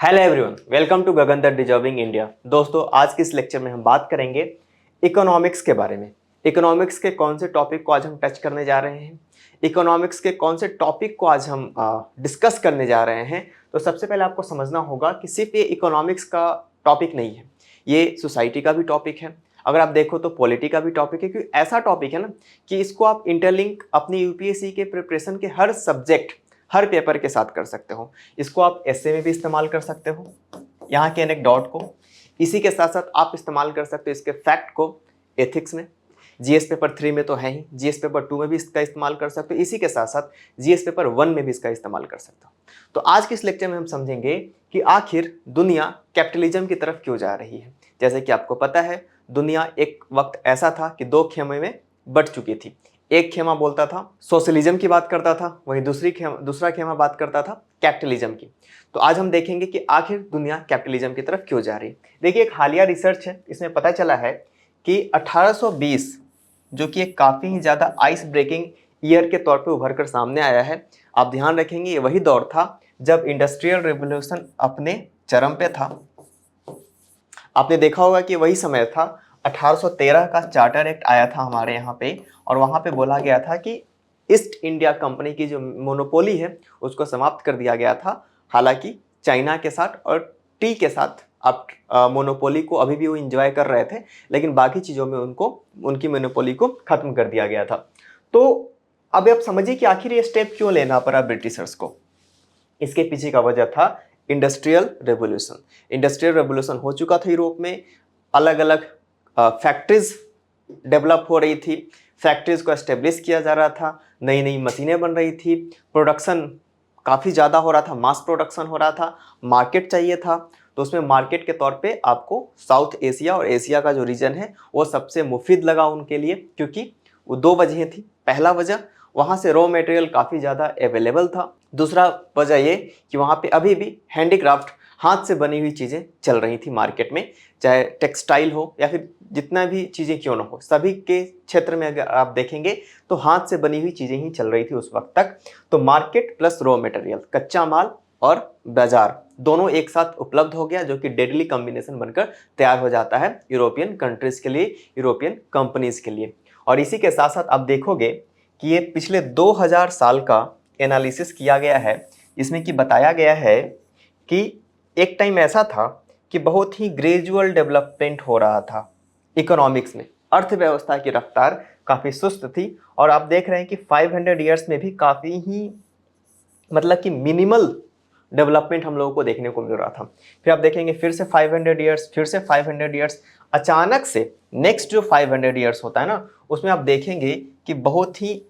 Hello everyone, welcome to Gagan the deserving India. दोस्तों, आज के इस लेक्चर में हम बात करेंगे इकोनॉमिक्स के बारे में। इकोनॉमिक्स के कौन से टॉपिक को आज हम टच करने जा रहे हैं, इकोनॉमिक्स के कौन से टॉपिक को आज हम डिस्कस करने जा रहे हैं। तो सबसे पहले आपको समझना होगा कि सिर्फ ये इकोनॉमिक्स का टॉपिक नहीं है, ये सोसाइटी का भी टॉपिक है। अगर आप देखो तो पॉलिटी का भी टॉपिक है, क्योंकि ऐसा टॉपिक है ना कि इसको आप इंटरलिंक अपनी यूपीएससी के प्रिपरेशन के हर सब्जेक्ट, हर पेपर के साथ कर सकते हो। इसको आप एसए में भी इस्तेमाल कर सकते हो, यहाँ के एनेक्डोट को। इसी के साथ साथ आप इस्तेमाल कर सकते हो इसके फैक्ट को एथिक्स में। जीएस पेपर 3 में तो है ही, जीएस पेपर 2 में भी इसका इस्तेमाल कर सकते हो। इसी के साथ साथ जीएस पेपर 1 में भी इसका इस्तेमाल कर सकते हो। तो आज के इस लेक्चर में हम समझेंगे कि आखिर दुनिया कैपिटलिज्म की तरफ क्यों जा रही है। जैसे कि आपको पता है, दुनिया एक वक्त ऐसा था कि दो खेमे में बट चुकी थी। एक खेमा बोलता था सोशलिज्म की बात करता था, वहीं दूसरा खेमा बात करता था कैपिटलिज्म की। तो आज हम देखेंगे कि आखिर दुनिया कैपिटलिज्म की तरफ क्यों जा रही है। देखिए, एक हालिया रिसर्च है, इसमें पता चला है कि 1820, जो कि एक काफ़ी ही ज़्यादा आइस ब्रेकिंग ईयर के तौर पे उभर कर सामने आया है। आप ध्यान रखेंगे, ये वही दौर था जब इंडस्ट्रियल रेवोल्यूशन अपने चरम पे था। आपने देखा होगा कि वही समय था, 1813 का चार्टर एक्ट आया था हमारे यहाँ पे, और वहाँ पे बोला गया था कि ईस्ट इंडिया कंपनी की जो मोनोपोली है उसको समाप्त कर दिया गया था। हालांकि चाइना के साथ और टी के साथ अब मोनोपोली को अभी भी वो इंजॉय कर रहे थे, लेकिन बाकी चीज़ों में उनकी मोनोपोली को खत्म कर दिया गया था। तो अब आप समझिए कि आखिर ये स्टेप क्यों लेना पड़ा ब्रिटिशर्स को। इसके पीछे का वजह था इंडस्ट्रियल रेवोल्यूशन। इंडस्ट्रियल रेवोल्यूशन हो चुका था यूरोप में, अलग अलग फैक्ट्रीज डेवलप हो रही थी, फैक्ट्रीज को एस्टेब्लिश किया जा रहा था, नई नई मशीनें बन रही थी, प्रोडक्शन काफ़ी ज़्यादा हो रहा था, मास प्रोडक्शन हो रहा था, मार्केट चाहिए था। तो उसमें मार्केट के तौर पे आपको साउथ एशिया और एशिया का जो रीजन है वो सबसे मुफीद लगा उनके लिए, क्योंकि वो दो वजह थी। पहला वजह, वहाँ से रॉ मटेरियल काफ़ी ज़्यादा अवेलेबल था। दूसरा वजह ये कि वहाँ पे अभी भी हैंडीक्राफ्ट, हाथ से बनी हुई चीज़ें चल रही थी मार्केट में, चाहे टेक्सटाइल हो या फिर जितना भी चीज़ें क्यों ना हो, सभी के क्षेत्र में अगर आप देखेंगे तो हाथ से बनी हुई चीज़ें ही चल रही थी उस वक्त तक। तो मार्केट प्लस रॉ मटेरियल, कच्चा माल और बाजार दोनों एक साथ उपलब्ध हो गया, जो कि डेडली कॉम्बिनेशन बनकर तैयार हो जाता है यूरोपियन कंट्रीज़ के लिए, यूरोपियन कंपनीज़ के लिए। और इसी के साथ साथ आप देखोगे कि ये पिछले 2000 साल का एनालिसिस किया गया है, इसमें कि बताया गया है कि एक टाइम ऐसा था कि बहुत ही ग्रेजुअल डेवलपमेंट हो रहा था इकोनॉमिक्स में। अर्थव्यवस्था की रफ्तार काफ़ी सुस्त थी, और आप देख रहे हैं कि 500 ईयर्स में भी काफ़ी ही मतलब कि मिनिमल डेवलपमेंट हम लोगों को देखने को मिल रहा था। फिर आप देखेंगे फिर से 500 ईयर्स, फिर से 500 ईयर्स, अचानक से नेक्स्ट जो 500 ईयर्स होता है ना, उसमें आप देखेंगे कि बहुत ही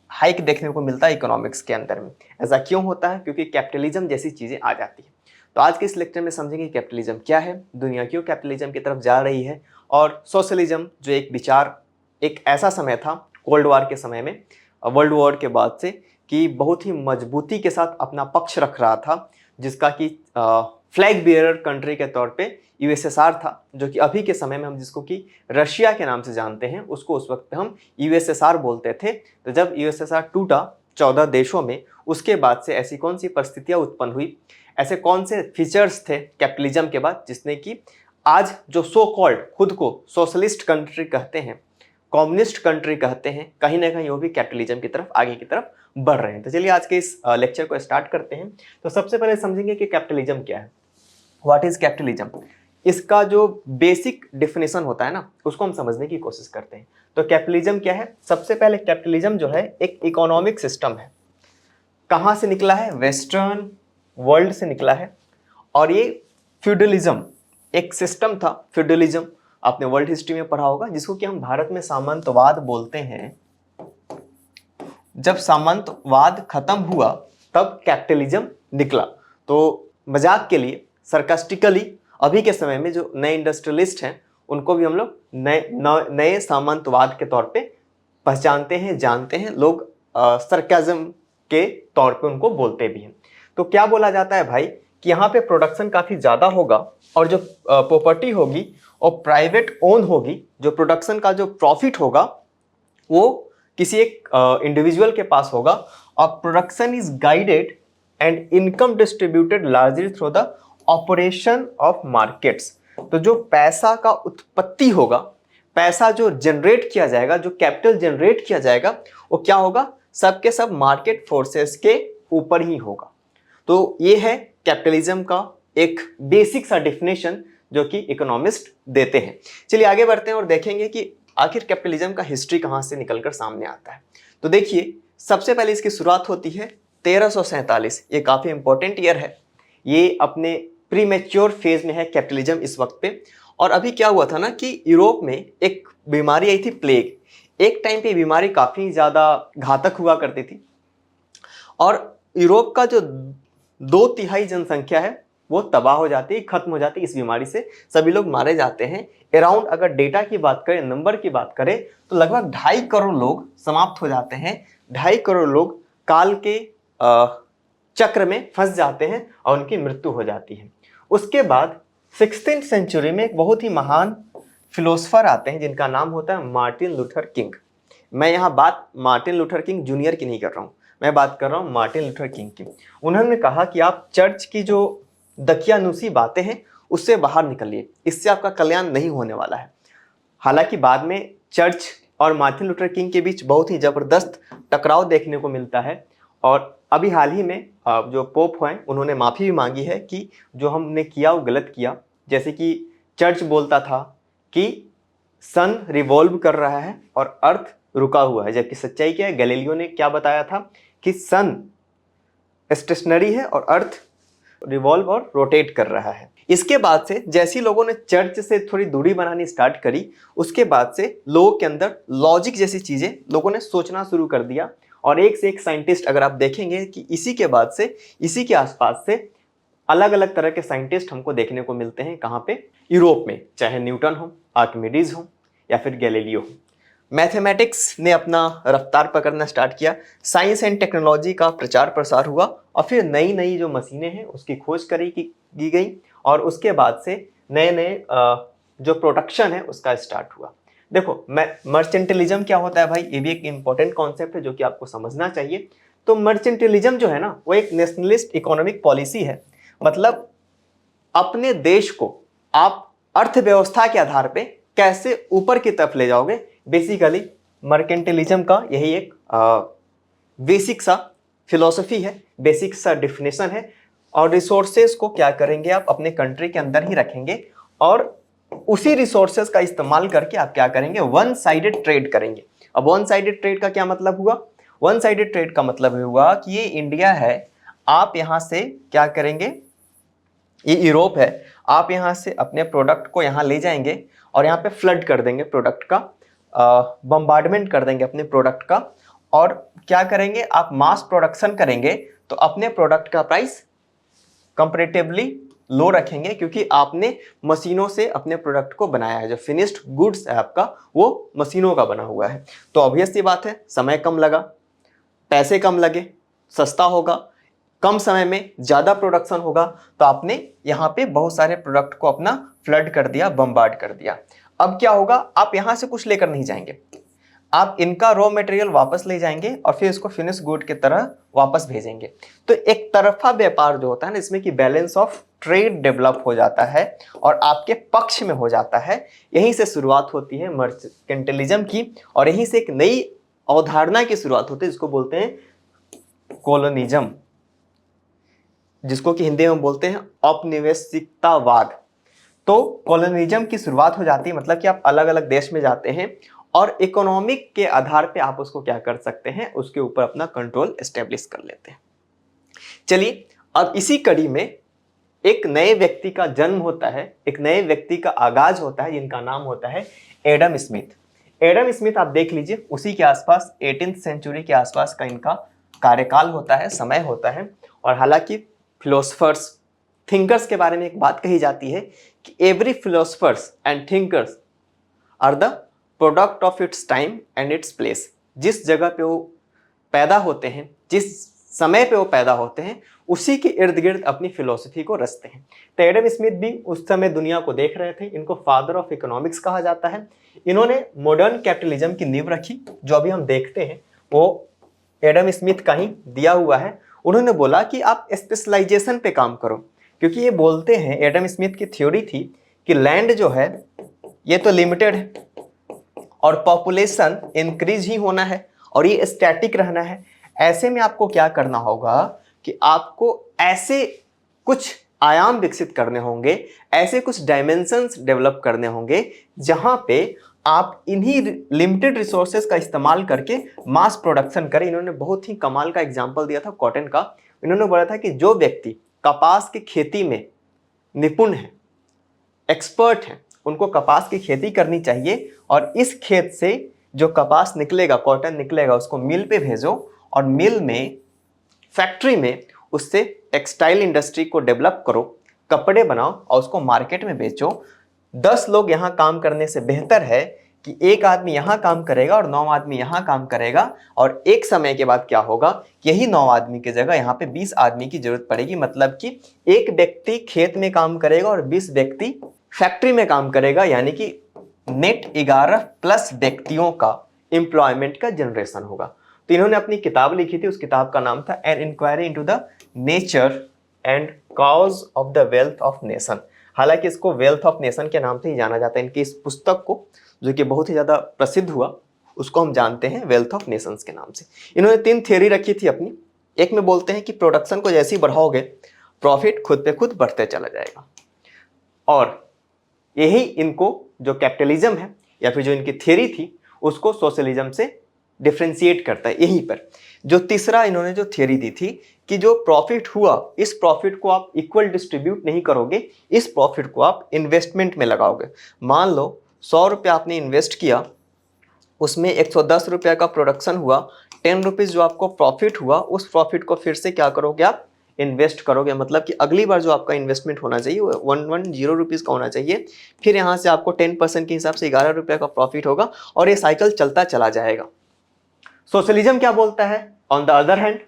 हाइक देखने को मिलता है इकोनॉमिक्स के अंदर में। ऐसा क्यों होता है? क्योंकि कैपिटलिज्म जैसी चीज़ें आ जाती है। तो आज के इस लेक्चर में समझेंगे कैपिटलिज्म क्या है, दुनिया क्यों कैपिटलिज्म की तरफ जा रही है, और सोशलिज्म जो एक विचार एक ऐसा समय था कोल्ड वॉर के समय में, वर्ल्ड वॉर के बाद से, कि बहुत ही मजबूती के साथ अपना पक्ष रख रहा था, जिसका कि फ्लैग बियरर कंट्री के तौर पे यूएसएसआर था, जो कि अभी के समय में हम जिसको कि रशिया के नाम से जानते हैं, उसको उस वक्त हम यूएसएसआर बोलते थे। तो जब यूएसएसआर टूटा 14 देशों में, उसके बाद से ऐसी कौन सी परिस्थितियां उत्पन्न हुई, ऐसे कौन से फीचर्स थे कैपिटलिज्म के बाद, जिसने कि आज जो सो कॉल्ड खुद को सोशलिस्ट कंट्री कहते हैं, कम्युनिस्ट कंट्री कहते हैं, कहीं ना कहीं वो भी कैपिटलिज्म की तरफ, आगे की तरफ बढ़ रहे हैं। तो चलिए आज के इस लेक्चर को स्टार्ट करते हैं। तो सबसे पहले समझेंगे कि कैपिटलिज्म क्या है, व्हाट इज कैपिटलिज्म। इसका जो बेसिक डेफिनेशन होता है ना, उसको हम समझने की कोशिश करते हैं। तो कैपिटलिज्म क्या है? सबसे पहले कैपिटलिज्म जो है एक इकोनॉमिक सिस्टम है। कहाँ से निकला है? वेस्टर्न वर्ल्ड से निकला है। और ये फ्यूडलिज्म एक सिस्टम था, फ्यूडलिज्म आपने वर्ल्ड हिस्ट्री में पढ़ा होगा, जिसको कि हम भारत में सामंतवाद बोलते हैं। जब सामंतवाद खत्म हुआ तब कैपिटलिज्म निकला। तो मजाक के लिए, सरकास्टिकली, अभी के समय में जो नए इंडस्ट्रियलिस्ट हैं उनको भी हम लोग नए सामंतवाद के तौर पे पहचानते हैं, जानते हैं। लोग सरकाज़म के तौर पे उनको बोलते भी हैं। तो क्या बोला जाता है भाई कि यहाँ पे प्रोडक्शन काफ़ी ज़्यादा होगा, और जो प्रॉपर्टी होगी और प्राइवेट ओन होगी। जो प्रोडक्शन का जो प्रॉफिट होगा वो किसी एक इंडिविजुअल के पास होगा, और production is guided and income distributed largely through the operation of markets. तो जो पैसा का उत्पत्ति होगा, पैसा जो जनरेट किया जाएगा, जो कैपिटल जनरेट किया जाएगा, वो क्या होगा, सबके सब मार्केट फोर्सेस के ऊपर ही होगा। तो ये है कैपिटलिज्म का एक बेसिक सा डेफिनेशन जो कि इकोनॉमिस्ट देते हैं। चलिए आगे बढ़ते हैं और देखेंगे कि आखिर कैपिटलिज्म का हिस्ट्री कहाँ से निकलकर सामने आता है। तो देखिए, सबसे पहले इसकी शुरुआत होती है 1347। ये काफ़ी इंपॉर्टेंट ईयर है, ये अपने प्रीमेच्योर फेज में है कैपिटलिज्म इस वक्त पे। और अभी क्या हुआ था ना कि यूरोप में एक बीमारी आई थी, प्लेग। एक टाइम पे बीमारी काफ़ी ज़्यादा घातक हुआ करती थी और यूरोप का जो 2/3 जनसंख्या है वो तबाह हो जाती है, खत्म हो जाती है इस बीमारी से, सभी लोग मारे जाते हैं। अराउंड अगर डेटा की बात करें, नंबर की बात करें, तो लगभग 2.5 करोड़ लोग समाप्त हो जाते हैं। 2.5 करोड़ लोग काल के चक्र में फंस जाते हैं और उनकी मृत्यु हो जाती है। उसके बाद 16th सेंचुरी में एक बहुत ही महान फिलोसफर आते हैं जिनका नाम होता है मार्टिन लूथर किंग। मैं यहाँ बात मार्टिन लूथर किंग जूनियर की नहीं कर रहा हूँ, मैं बात कर रहा हूँ मार्टिन लूथर किंग की। उन्होंने कहा कि आप चर्च की जो दकियानूसी बातें हैं उससे बाहर निकलिए, इससे आपका कल्याण नहीं होने वाला है। हालांकि बाद में चर्च और मार्टिन लूथर किंग के बीच बहुत ही ज़बरदस्त टकराव देखने को मिलता है और अभी हाल ही में जो पोप हैं उन्होंने माफ़ी भी मांगी है कि जो हमने किया वो गलत किया। जैसे कि चर्च बोलता था कि सन रिवॉल्व कर रहा है और अर्थ रुका हुआ है, जबकि सच्चाई क्या है, गैलीलियो ने क्या बताया था कि सन स्टेशनरी है और अर्थ रिवॉल्व और रोटेट कर रहा है। इसके बाद से जैसे लोगों ने चर्च से थोड़ी दूरी बनानी स्टार्ट करी, उसके बाद से लोगों के अंदर लॉजिक जैसी चीज़ें लोगों ने सोचना शुरू कर दिया और एक से एक साइंटिस्ट, अगर आप देखेंगे कि इसी के बाद से, इसी के आसपास से अलग अलग तरह के साइंटिस्ट हमको देखने को मिलते हैं। कहाँ पे, यूरोप में, चाहे न्यूटन हो, आर्किमिडीज हो या फिर गैलीलियो हो। मैथमेटिक्स ने अपना रफ्तार पकड़ना स्टार्ट किया, साइंस एंड टेक्नोलॉजी का प्रचार प्रसार हुआ और फिर नई नई जो मशीनें हैं उसकी खोज की गई और उसके बाद से नए नए जो प्रोडक्शन है उसका स्टार्ट हुआ। देखो, मर्चेंटलिज्म क्या होता है भाई, ये भी एक इंपॉर्टेंट कॉन्सेप्ट है जो कि आपको समझना चाहिए। तो मर्चेंटलिज्म जो है ना, वो एक नेशनलिस्ट इकोनॉमिक पॉलिसी है। मतलब अपने देश को आप अर्थव्यवस्था के आधार पे कैसे ऊपर की तरफ ले जाओगे, बेसिकली मर्केंटिलिज्म का यही एक बेसिक सा फिलॉसफी है, बेसिक सा डिफिनेशन है। और रिसोर्सेज को क्या करेंगे, आप अपने कंट्री के अंदर ही रखेंगे और उसी रिसोर्सेज का इस्तेमाल करके आप क्या करेंगे, वन साइडेड ट्रेड करेंगे। अब वन साइडेड ट्रेड का क्या मतलब हुआ, वन साइडेड ट्रेड का मतलब हुआ कि ये इंडिया है, आप यहां से क्या करेंगे, ये यूरोप है, आप यहाँ से अपने प्रोडक्ट को यहाँ ले जाएंगे और यहाँ पे फ्लड कर देंगे प्रोडक्ट का, बम्बार्डमेंट कर देंगे अपने प्रोडक्ट का और क्या करेंगे, आप मास प्रोडक्शन करेंगे तो अपने प्रोडक्ट का प्राइस कंपैरेटिवली लो रखेंगे क्योंकि आपने मशीनों से अपने प्रोडक्ट को बनाया है। जो फिनिश्ड गुड्स है आपका वो मशीनों का बना हुआ है। तो ऑब्वियस सी बात है, समय कम लगा, पैसे कम लगे, सस्ता होगा, कम समय में ज़्यादा प्रोडक्शन होगा। तो आपने यहाँ पे बहुत सारे प्रोडक्ट को अपना फ्लड कर दिया, बम्बार्ड कर दिया। अब क्या होगा, आप यहाँ से कुछ लेकर नहीं जाएंगे, आप इनका रॉ मटेरियल वापस ले जाएंगे और फिर इसको फिनिश गुड की तरह वापस भेजेंगे। तो एक तरफा व्यापार जो होता है ना, इसमें कि बैलेंस ऑफ ट्रेड डेवलप हो जाता है और आपके पक्ष में हो जाता है। यहीं से शुरुआत होती है मर्केंटिलिज्म की और यहीं से एक नई अवधारणा की शुरुआत होती है जिसको बोलते हैं कॉलोनिज्म, जिसको कि हिंदी में बोलते हैं औपनिवेशिकतावाद। तो कॉलोनिज्म की शुरुआत हो जाती है, मतलब कि आप अलग अलग देश में जाते हैं और इकोनॉमिक के आधार पे आप उसको क्या कर सकते हैं, उसके ऊपर अपना कंट्रोल एस्टेब्लिश कर लेते हैं। चलिए, अब इसी कड़ी में एक नए व्यक्ति का जन्म होता है, एक नए व्यक्ति का आगाज होता है जिनका नाम होता है एडम स्मिथ। एडम स्मिथ आप देख लीजिए, उसी के आसपास 18th सेंचुरी के आसपास का इनका कार्यकाल होता है, समय होता है। और हालांकि फिलोसफर्स, थिंकर्स के बारे में एक बात कही जाती है कि every philosophers and thinkers are the product of its time and its place. जिस जगह पे वो पैदा होते हैं, जिस समय पे वो पैदा होते हैं, उसी के इर्द गिर्द अपनी फिलोसफी को रचते हैं। तो एडम स्मिथ भी उस समय दुनिया को देख रहे थे, इनको फादर ऑफ इकोनॉमिक्स कहा जाता है। इन्होंने मॉडर्न कैपिटलिज्म की नींव रखी, जो अभी हम देखते हैं वो एडम स्मिथ का ही दिया हुआ है। उन्होंने बोला कि आप स्पेशलाइजेशन पे काम करो, क्योंकि ये बोलते हैं, एडम स्मिथ की थ्योरी थी कि लैंड जो है ये तो लिमिटेड है और पॉपुलेशन इंक्रीज ही होना है और ये स्टैटिक रहना है। ऐसे में आपको क्या करना होगा कि आपको ऐसे कुछ आयाम विकसित करने होंगे, ऐसे कुछ डायमेंशंस डेवलप करने होंगे जहां पे आप इन्हीं लिमिटेड रिसोर्सेज का इस्तेमाल करके मास प्रोडक्शन करें। इन्होंने बहुत ही कमाल का एग्जांपल दिया था कॉटन का। इन्होंने बोला था कि जो व्यक्ति कपास की खेती में निपुण है, एक्सपर्ट हैं, उनको कपास की खेती करनी चाहिए और इस खेत से जो कपास निकलेगा, कॉटन निकलेगा, उसको मिल पे भेजो और मिल में, फैक्ट्री में उससे टेक्सटाइल इंडस्ट्री को डेवलप करो, कपड़े बनाओ और उसको मार्केट में बेचो। 10 लोग यहां काम करने से बेहतर है कि एक आदमी यहां काम करेगा और 9 आदमी यहां काम करेगा और एक समय के बाद क्या होगा, यही 9 आदमी की जगह यहां पे 20 आदमी की जरूरत पड़ेगी। मतलब कि एक व्यक्ति खेत में काम करेगा और 20 व्यक्ति फैक्ट्री में काम करेगा, यानी कि नेट 11 प्लस व्यक्तियों का एम्प्लॉयमेंट का जनरेशन होगा। तो इन्होंने अपनी किताब लिखी थी, उस किताब का नाम था an inquiry into the nature and cause of the wealth of nation. हालांकि इसको वेल्थ ऑफ नेशन के नाम से ही जाना जाता है। इनकी इस पुस्तक को, जो कि बहुत ही ज्यादा प्रसिद्ध हुआ, उसको हम जानते हैं वेल्थ ऑफ नेशंस के नाम से। इन्होंने 3 थ्योरी रखी थी अपनी। एक में बोलते हैं कि प्रोडक्शन को जैसे ही बढ़ाओगे प्रॉफिट खुद पे खुद बढ़ते चला जाएगा, और यही इनको जो कैपिटलिज्म है या फिर जो इनकी थ्योरी थी उसको सोशलिज्म से डिफरेंशिएट करता है। यहीं पर जो तीसरा इन्होंने जो थ्योरी दी थी कि जो प्रॉफिट हुआ, इस प्रॉफिट को आप इक्वल डिस्ट्रीब्यूट नहीं करोगे, इस प्रॉफिट को आप इन्वेस्टमेंट में लगाओगे। मान लो 100 रुपये आपने इन्वेस्ट किया, उसमें 110 रुपये का प्रोडक्शन हुआ, 10 रुपीज़ जो आपको प्रॉफिट हुआ, उस प्रॉफिट को फिर से क्या करोगे, आप इन्वेस्ट करोगे। मतलब कि अगली बार जो आपका इन्वेस्टमेंट होना चाहिए वो 110 रुपीज़ का होना चाहिए। फिर यहाँ से आपको 10% के हिसाब से 11 रुपये का प्रॉफिट होगा और ये साइकिल चलता चला जाएगा। सोशलिज्म क्या बोलता है ऑन द अदर हैंड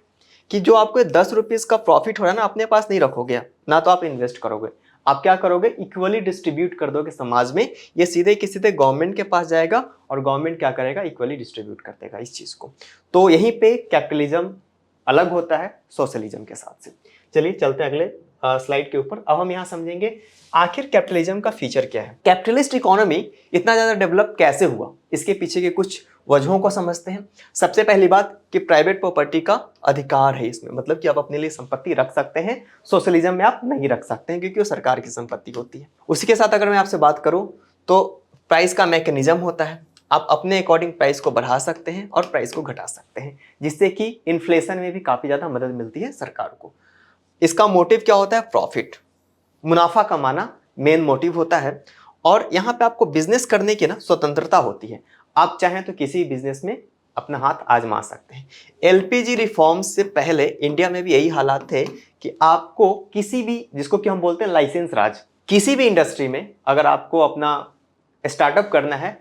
कि जो आपको 10 रुपीज़ का प्रॉफिट हो रहा है ना, अपने पास नहीं रखोगे ना, तो आप इन्वेस्ट करोगे, आप क्या करोगे, इक्वली डिस्ट्रीब्यूट कर दोगे समाज में। ये सीधे के सीधे गवर्नमेंट के पास जाएगा और गवर्नमेंट क्या करेगा, इक्वली डिस्ट्रीब्यूट कर देगा इस चीज़ को। तो यहीं पे कैपिटलिज्म अलग होता है सोशलिज्म के साथ से। चलिए चलते हैं अगले स्लाइड के ऊपर। अब हम यहाँ समझेंगे आखिर कैपिटलिज्म का फीचर क्या है, कैपिटलिस्ट इकोनॉमी इतना ज़्यादा डेवलप कैसे हुआ, इसके पीछे के कुछ वजहों को समझते हैं। सबसे पहली बात कि प्राइवेट प्रॉपर्टी का अधिकार है इसमें, मतलब कि आप अपने लिए संपत्ति रख सकते हैं। सोशलिज्म में आप नहीं रख सकते हैं क्योंकि वो सरकार की संपत्ति होती है। उसी के साथ अगर मैं आपसे बात करूं तो प्राइस का मैकेनिज्म होता है, आप अपने अकॉर्डिंग प्राइस को बढ़ा सकते हैं और प्राइस को घटा सकते हैं, जिससे कि इन्फ्लेशन में भी काफ़ी ज़्यादा मदद मिलती है सरकार को। इसका मोटिव क्या होता है, प्रॉफिट, मुनाफा कमाना मेन मोटिव होता है। और यहाँ पे आपको बिजनेस करने की ना स्वतंत्रता होती है, आप चाहें तो किसी बिजनेस में अपना हाथ आजमा सकते हैं। एलपीजी रिफॉर्म्स से पहले इंडिया में भी यही हालात थे कि आपको किसी भी, जिसको कि हम बोलते हैं लाइसेंस राज, किसी भी इंडस्ट्री में अगर आपको अपना स्टार्टअप करना है,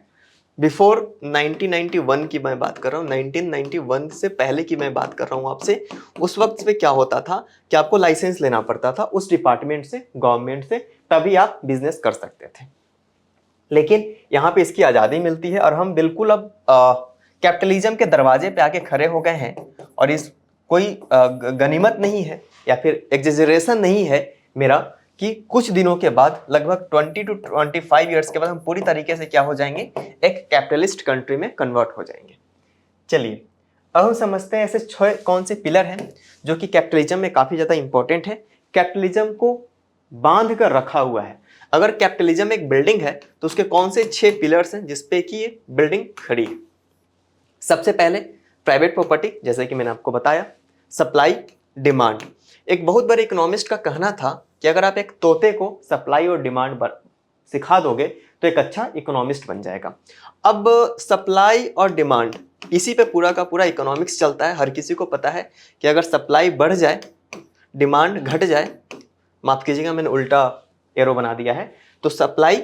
बिफोर 1991 की मैं बात कर रहा हूँ, 1991 से पहले की मैं बात कर रहा हूँ आपसे, उस वक्त पे क्या होता था कि आपको लाइसेंस लेना पड़ता था उस डिपार्टमेंट से, गवर्नमेंट से, तभी आप बिजनेस कर सकते थे। लेकिन यहाँ पे इसकी आज़ादी मिलती है और हम बिल्कुल अब कैपिटलिज्म के दरवाजे पे आके खड़े हो गए हैं। और इस कोई गनीमत नहीं है या फिर एग्जेजरेशन नहीं है मेरा कि कुछ दिनों के बाद, लगभग 20 to 25 ईयर्स के बाद, हम पूरी तरीके से क्या हो जाएंगे, एक कैपिटलिस्ट कंट्री में कन्वर्ट हो जाएंगे। चलिए अब हम समझते हैं ऐसे 6 कौन से पिलर हैं जो कि कैपिटलिज्म में काफ़ी ज़्यादा इंपॉर्टेंट है, कैपिटलिज्म को बांध कर रखा हुआ है। अगर कैपिटलिज्म एक बिल्डिंग है तो उसके कौन से 6 पिलर्स हैं जिसपे कि ये बिल्डिंग खड़ी है। सबसे पहले प्राइवेट प्रॉपर्टी, जैसे कि मैंने आपको बताया, सप्लाई डिमांड। एक बहुत बड़े इकोनॉमिस्ट का कहना था कि अगर आप एक तोते को सप्लाई और डिमांड सिखा दोगे तो एक अच्छा इकोनॉमिस्ट बन जाएगा। अब सप्लाई और डिमांड, इसी पे पूरा का पूरा इकोनॉमिक्स चलता है। हर किसी को पता है कि अगर सप्लाई बढ़ जाए, डिमांड घट जाए, माफ कीजिएगा मैंने उल्टा एरो बना दिया है, तो सप्लाई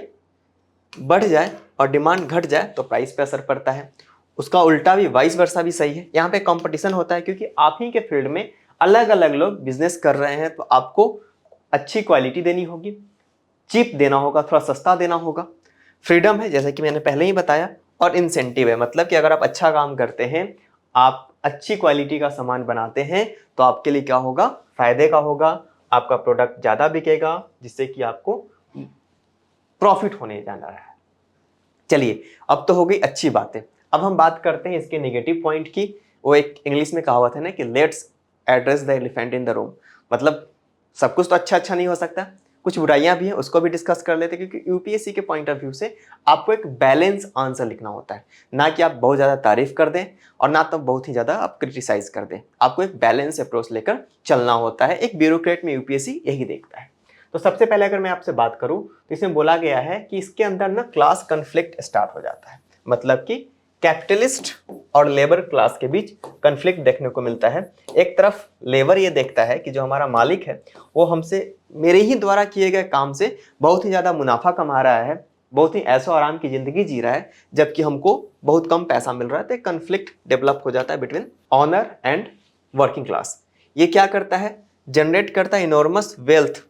बढ़ जाए और डिमांड घट जाए तो प्राइस पे असर पड़ता है। उसका उल्टा भी, वाइस वर्सा भी सही है। यहाँ पे कंपटीशन होता है क्योंकि आप ही के फील्ड में अलग अलग लोग बिजनेस कर रहे हैं, तो आपको अच्छी क्वालिटी देनी होगी, चीप देना होगा, थोड़ा सस्ता देना होगा। फ्रीडम है, जैसे कि मैंने पहले ही बताया, और इंसेंटिव है, मतलब कि अगर आप अच्छा काम करते हैं, आप अच्छी क्वालिटी का सामान बनाते हैं, तो आपके लिए क्या होगा, फायदे का होगा, आपका प्रोडक्ट ज़्यादा बिकेगा, जिससे कि आपको प्रॉफिट होने जाना है। चलिए, अब तो हो गई अच्छी बातें। अब हम बात करते हैं इसके नेगेटिव पॉइंट की। वो एक इंग्लिश में कहावत है ना कि let's address the elephant in the room. मतलब सब कुछ तो अच्छा अच्छा नहीं हो सकता, कुछ बुराइयां भी हैं, उसको भी डिस्कस कर लेते हैं। क्योंकि यूपीएससी के पॉइंट ऑफ व्यू से आपको एक बैलेंस आंसर लिखना होता है, ना कि आप बहुत ज़्यादा तारीफ कर दें और ना तो बहुत ही ज़्यादा आप क्रिटिसाइज कर दें। आपको एक बैलेंस अप्रोच लेकर चलना होता है। एक ब्यूरोक्रेट में यूपीएससी यही देखता है। तो सबसे पहले अगर मैं आपसे बात करूं तो इसमें बोला गया है कि इसके अंदर ना क्लास कन्फ्लिक्ट स्टार्ट हो जाता है। मतलब कि कैपिटलिस्ट और लेबर क्लास के बीच कन्फ्लिक्ट देखने को मिलता है। एक तरफ लेबर ये देखता है कि जो हमारा मालिक है वो हमसे मेरे ही द्वारा किए गए काम से बहुत ही ज़्यादा मुनाफा कमा रहा है, बहुत ही ऐशो आराम की जिंदगी जी रहा है, जबकि हमको बहुत कम पैसा मिल रहा है। तो एक कन्फ्लिक्ट डेवलप हो जाता है between owner and working class. ये क्या करता है, जनरेट करता है enormous wealth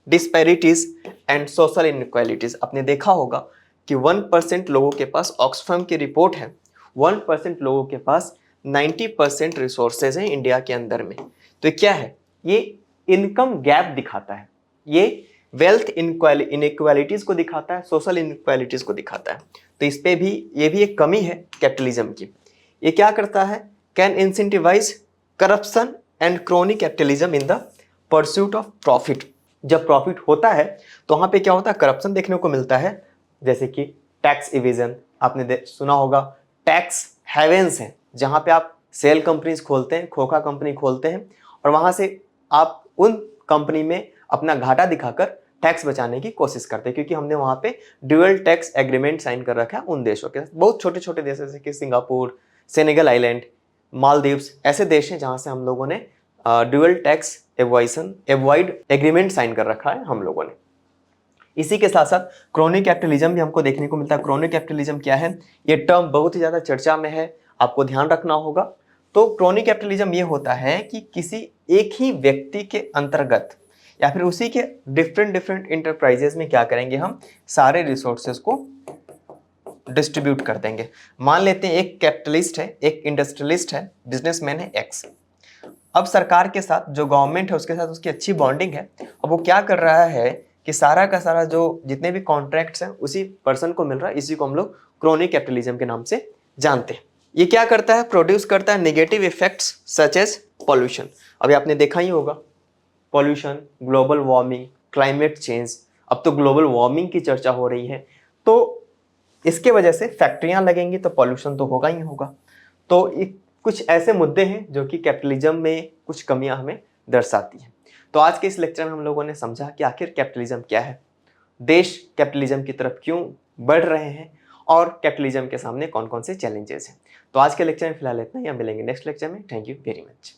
disparities and social inequalities. आपने देखा होगा कि 1% लोगों के पास, ऑक्सफैम की रिपोर्ट है, 1% लोगों के पास 90% रिसोर्सेज हैं इंडिया के अंदर में। तो क्या है, ये इनकम गैप दिखाता है, ये वेल्थ इनइक्वालिटीज को दिखाता है, सोशल इनइक्वालिटीज को दिखाता है। तो इस पे भी ये भी एक कमी है कैपिटलिज्म की। ये क्या करता है, can incentivize corruption and chronic capitalism in the pursuit of profit. जब प्रॉफिट होता है तो वहां पे क्या होता है, करप्शन देखने को मिलता है। जैसे कि टैक्स इवेजन, आपने सुना होगा, टैक्स हेवेंस हैं जहां पे आप सेल कंपनीज खोलते हैं, खोखा कंपनी खोलते हैं और वहां से आप उन कंपनी में अपना घाटा दिखाकर टैक्स बचाने की कोशिश करते हैं। क्योंकि हमने वहां पे ड्यूअल टैक्स एग्रीमेंट साइन कर रखा है उन देशों के साथ। बहुत छोटे छोटे देश जैसे कि सिंगापुर, सेनेगल आइलैंड, मालदीव्स, ऐसे देश हैं जहां से हम लोगों ने dual tax avoid agreement sign कर रखा है हम लोगों ने। इसी के साथ साथ क्रोनिक कैपिटलिज्म भी हमको देखने को मिलता है। क्रोनिक कैपिटलिज्म क्या है, ये टर्म बहुत ही ज्यादा चर्चा में है, आपको ध्यान रखना होगा। तो क्रोनिक कैपिटलिज्म ये होता है कि किसी एक ही व्यक्ति के अंतर्गत या फिर उसी के डिफरेंट इंटरप्राइजेस में क्या करेंगे, हम सारे रिसोर्सेज को डिस्ट्रीब्यूट कर देंगे। मान लेते हैं एक कैपिटलिस्ट है, एक इंडस्ट्रियलिस्ट है, बिजनेसमैन है एक्स। अब सरकार के साथ जो गवर्नमेंट है उसके साथ उसकी अच्छी बॉन्डिंग है। अब वो क्या कर रहा है कि सारा का सारा जो जितने भी कॉन्ट्रैक्ट्स हैं उसी पर्सन को मिल रहा है। इसी को हम लोग क्रोनिक कैपिटलिज्म के नाम से जानते हैं। ये क्या करता है, प्रोड्यूस करता है negative effects such as pollution. अभी आपने देखा ही होगा, pollution, global warming, climate change. अब तो ग्लोबल वार्मिंग की चर्चा हो रही है, तो इसके वजह से फैक्ट्रियां लगेंगी तो पॉल्यूशन तो होगा ही होगा। तो कुछ ऐसे मुद्दे हैं जो कि कैपिटलिज्म में कुछ कमियां हमें दर्शाती हैं। तो आज के इस लेक्चर में हम लोगों ने समझा कि आखिर कैपिटलिज्म क्या है, देश कैपिटलिज्म की तरफ क्यों बढ़ रहे हैं और कैपिटलिज्म के सामने कौन कौन से चैलेंजेस हैं। तो आज के लेक्चर में फिलहाल इतना ही, हम मिलेंगे नेक्स्ट लेक्चर में। Thank you very much.